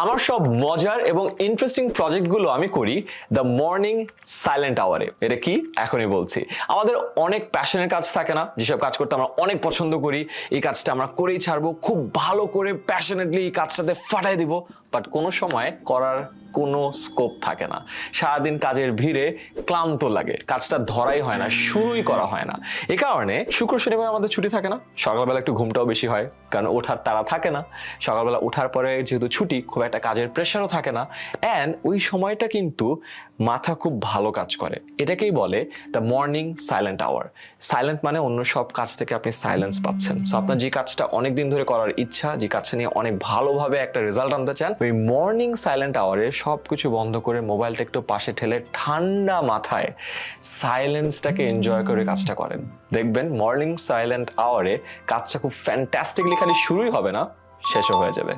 আমার সব মজার এবং ইন্টারেস্টিং প্রজেক্টগুলো আমি করি দ্য মর্নিং সাইলেন্ট আওয়ারে। এটা কি এখনই বলছি। আমাদের অনেক প্যাশনের কাজ থাকে না, যেসব কাজ করতে আমরা অনেক পছন্দ করি, এই কাজটা আমরা করেই ছাড়বো, খুব ভালো করে প্যাশনেটলি এই কাজটাতে ফাটাই দিব, বাট কোনো সময় করার কোনো স্কোপ থাকে না। সারাদিন কাজের ভিড়ে ক্লান্ত লাগে, কাজটা ধরাই হয় না, শুরুই করা হয় না। এই কারণে শুক্র শনিবার আমাদের ছুটি থাকে না, সকালবেলা একটু ঘুমটাও বেশি হয়, কারণ ওঠার তাড়া থাকে না। সকালবেলা ওঠার পরে যেহেতু ছুটি, খুব একটা কাজের প্রেশারও থাকে না, অ্যান্ড ওই সময়টা কিন্তু মাথা খুব ভালো কাজ করে। এটাকেই বলে the morning silent hour. Silent মানে অন্য সব কাজ থেকে আপনি সাইলেন্স পাচ্ছেন। সো আপনার যে কাজটা অনেকদিন ধরে করার ইচ্ছা, যে কাজটা নিয়ে অনেক ভালোভাবে একটা রেজাল্ট আনতে চান, ওই মর্নিং সাইলেন্ট আওয়ারে সবকিছু বন্ধ করে মোবাইলটা একটু পাশে ঠেলে ঠান্ডা মাথায় সাইলেন্সটাকে এনজয় করে কাজটা করেন, দেখবেন মর্নিং সাইলেন্ট আওয়ারে কাজটা খুব ফ্যান্টাস্টিকলি খালি শুরুই হবে না, শেষও হয়ে যাবে।